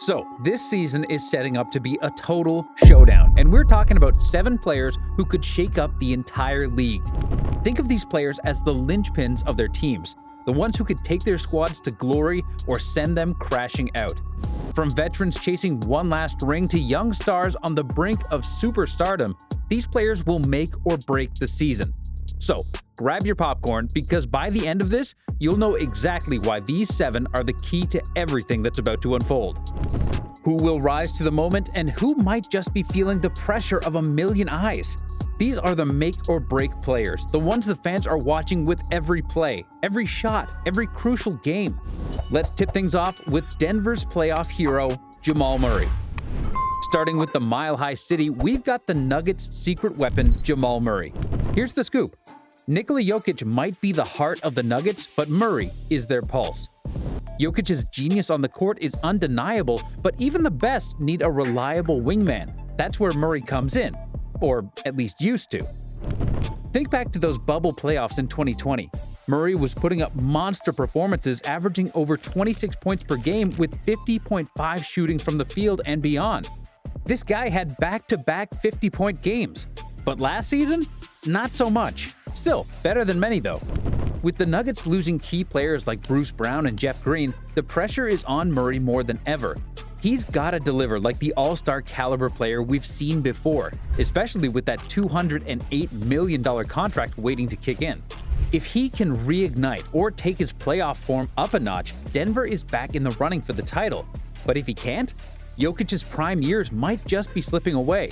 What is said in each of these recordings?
So, this season is setting up to be a total showdown, and we're talking about 7 players who could shake up the entire league. Think of these players as the linchpins of their teams, the ones who could take their squads to glory or send them crashing out. From veterans chasing one last ring to young stars on the brink of superstardom, these players will make or break the season. So, grab your popcorn, because by the end of this, you'll know exactly why these 7 are the key to everything that's about to unfold. Who will rise to the moment, and who might just be feeling the pressure of a million eyes? These are the make or break players, the ones the fans are watching with every play, every shot, every crucial game. Let's tip things off with Denver's playoff hero, Jamal Murray. Starting with the Mile High City, we've got the Nuggets' secret weapon, Jamal Murray. Here's the scoop. Nikola Jokic might be the heart of the Nuggets, but Murray is their pulse. Jokic's genius on the court is undeniable, but even the best need a reliable wingman. That's where Murray comes in, or at least used to. Think back to those bubble playoffs in 2020. Murray was putting up monster performances, averaging over 26 points per game with 50.5 shooting from the field and beyond. This guy had back-to-back 50-point games. But last season, not so much. Still, better than many though. With the Nuggets losing key players like Bruce Brown and Jeff Green, the pressure is on Murray more than ever. He's gotta deliver like the all-star caliber player we've seen before, especially with that $208 million contract waiting to kick in. If he can reignite or take his playoff form up a notch, Denver is back in the running for the title. But if he can't, Jokic's prime years might just be slipping away.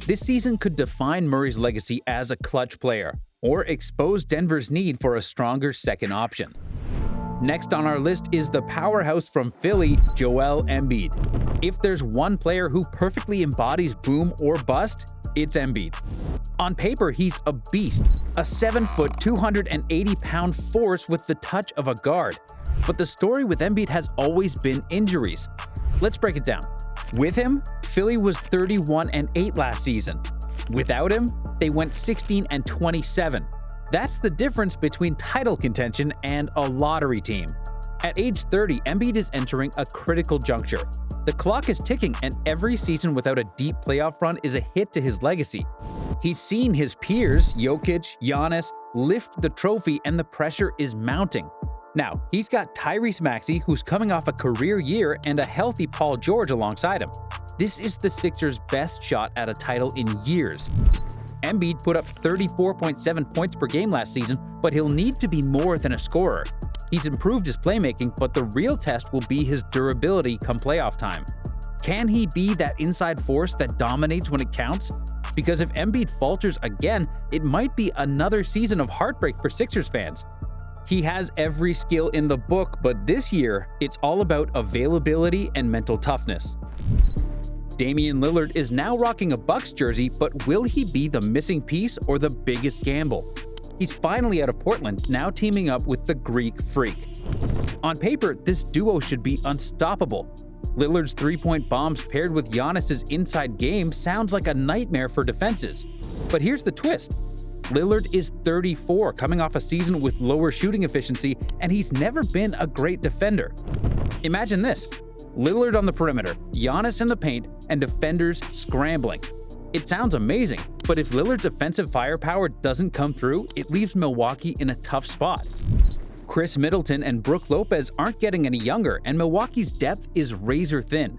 This season could define Murray's legacy as a clutch player, or expose Denver's need for a stronger second option. Next on our list is the powerhouse from Philly, Joel Embiid. If there's one player who perfectly embodies boom or bust, it's Embiid. On paper, he's a beast, a 7-foot, 280-pound force with the touch of a guard. But the story with Embiid has always been injuries. Let's break it down. With him, Philly was 31-8 last season. Without him, they went 16-27. That's the difference between title contention and a lottery team. At age 30, Embiid is entering a critical juncture. The clock is ticking, and every season without a deep playoff run is a hit to his legacy. He's seen his peers, Jokic, Giannis, lift the trophy, and the pressure is mounting. Now, he's got Tyrese Maxey, who's coming off a career year, and a healthy Paul George alongside him. This is the Sixers' best shot at a title in years. Embiid put up 34.7 points per game last season, but he'll need to be more than a scorer. He's improved his playmaking, but the real test will be his durability come playoff time. Can he be that inside force that dominates when it counts? Because if Embiid falters again, it might be another season of heartbreak for Sixers fans. He has every skill in the book, but this year, it's all about availability and mental toughness. Damian Lillard is now rocking a Bucks jersey, but will he be the missing piece or the biggest gamble? He's finally out of Portland, now teaming up with the Greek Freak. On paper, this duo should be unstoppable. Lillard's three-point bombs paired with Giannis's inside game sounds like a nightmare for defenses. But here's the twist. Lillard is 34, coming off a season with lower shooting efficiency, and he's never been a great defender. Imagine this. Lillard on the perimeter, Giannis in the paint, and defenders scrambling. It sounds amazing, but if Lillard's offensive firepower doesn't come through, it leaves Milwaukee in a tough spot. Chris Middleton and Brook Lopez aren't getting any younger, and Milwaukee's depth is razor thin.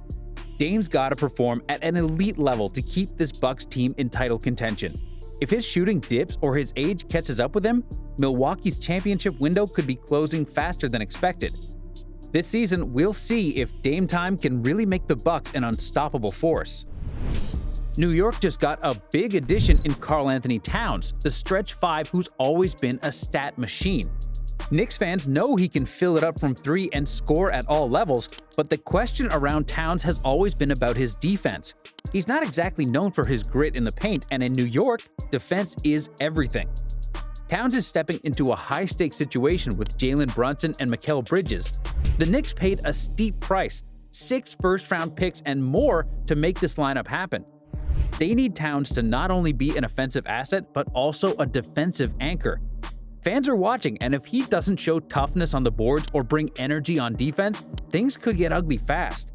Dame's gotta perform at an elite level to keep this Bucks team in title contention. If his shooting dips or his age catches up with him, Milwaukee's championship window could be closing faster than expected. This season, we'll see if Dame time can really make the Bucks an unstoppable force. New York just got a big addition in Karl-Anthony Towns, the stretch 5 who's always been a stat machine. Knicks fans know he can fill it up from 3 and score at all levels, but the question around Towns has always been about his defense. He's not exactly known for his grit in the paint, and in New York, defense is everything. Towns is stepping into a high-stakes situation with Jalen Brunson and Mikal Bridges. The Knicks paid a steep price, 6 first-round picks and more, to make this lineup happen. They need Towns to not only be an offensive asset, but also a defensive anchor. Fans are watching, and if he doesn't show toughness on the boards or bring energy on defense, things could get ugly fast.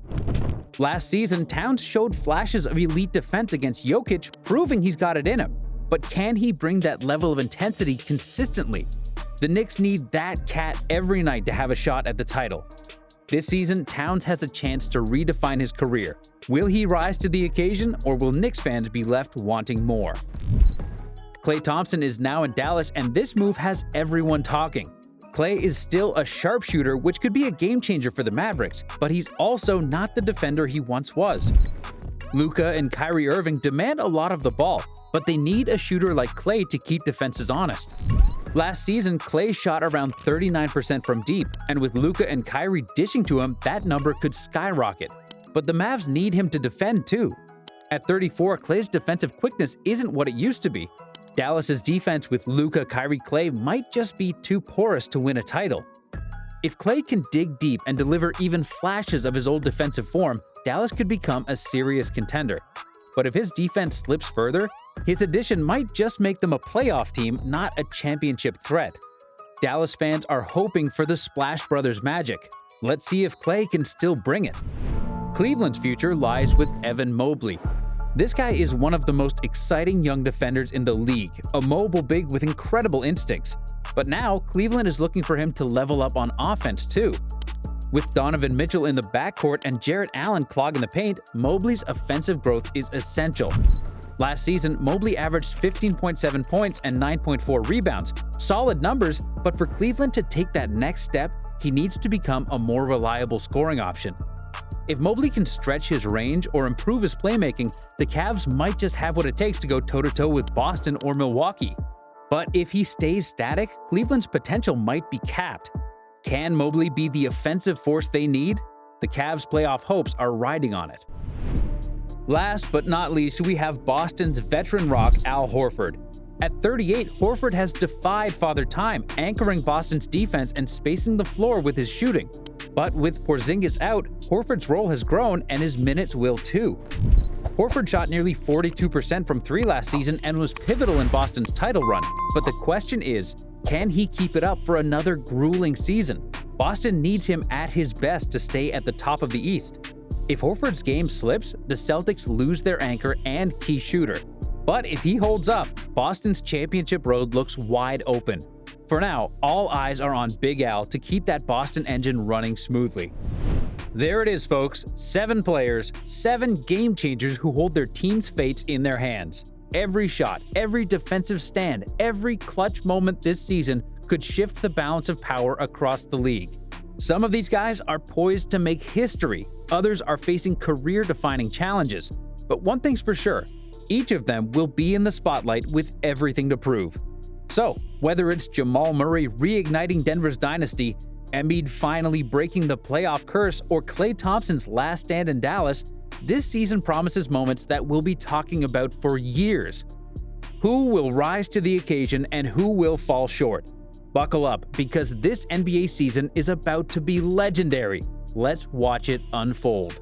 Last season, Towns showed flashes of elite defense against Jokic, proving he's got it in him. But can he bring that level of intensity consistently? The Knicks need that cat every night to have a shot at the title. This season, Towns has a chance to redefine his career. Will he rise to the occasion, or will Knicks fans be left wanting more? Klay Thompson is now in Dallas, and this move has everyone talking. Klay is still a sharpshooter, which could be a game changer for the Mavericks, but he's also not the defender he once was. Luka and Kyrie Irving demand a lot of the ball, but they need a shooter like Klay to keep defenses honest. Last season, Klay shot around 39% from deep, and with Luka and Kyrie dishing to him, that number could skyrocket. But the Mavs need him to defend too. At 34, Klay's defensive quickness isn't what it used to be. Dallas's defense with Luka, Kyrie, Klay might just be too porous to win a title. If Klay can dig deep and deliver even flashes of his old defensive form, Dallas could become a serious contender. But if his defense slips further, his addition might just make them a playoff team, not a championship threat. Dallas fans are hoping for the Splash Brothers magic. Let's see if Klay can still bring it. Cleveland's future lies with Evan Mobley. This guy is one of the most exciting young defenders in the league, a mobile big with incredible instincts. But now, Cleveland is looking for him to level up on offense too. With Donovan Mitchell in the backcourt and Jarrett Allen clogging the paint, Mobley's offensive growth is essential. Last season, Mobley averaged 15.7 points and 9.4 rebounds. Solid numbers, but for Cleveland to take that next step, he needs to become a more reliable scoring option. If Mobley can stretch his range or improve his playmaking, the Cavs might just have what it takes to go toe-to-toe with Boston or Milwaukee. But if he stays static, Cleveland's potential might be capped. Can Mobley be the offensive force they need? The Cavs' playoff hopes are riding on it. Last but not least, we have Boston's veteran rock Al Horford. At 38, Horford has defied Father Time, anchoring Boston's defense and spacing the floor with his shooting. But with Porzingis out, Horford's role has grown and his minutes will too. Horford shot nearly 42% from three last season and was pivotal in Boston's title run. But the question is, can he keep it up for another grueling season? Boston needs him at his best to stay at the top of the East. If Horford's game slips, the Celtics lose their anchor and key shooter. But if he holds up, Boston's championship road looks wide open. For now, all eyes are on Big Al to keep that Boston engine running smoothly. There it is, folks. 7 players, 7 game changers who hold their team's fates in their hands. Every shot, every defensive stand, every clutch moment this season could shift the balance of power across the league. Some of these guys are poised to make history. Others are facing career-defining challenges. But one thing's for sure, each of them will be in the spotlight with everything to prove. So, whether it's Jamal Murray reigniting Denver's dynasty, Embiid finally breaking the playoff curse, or Klay Thompson's last stand in Dallas, this season promises moments that we'll be talking about for years. Who will rise to the occasion and who will fall short? Buckle up, because this NBA season is about to be legendary. Let's watch it unfold.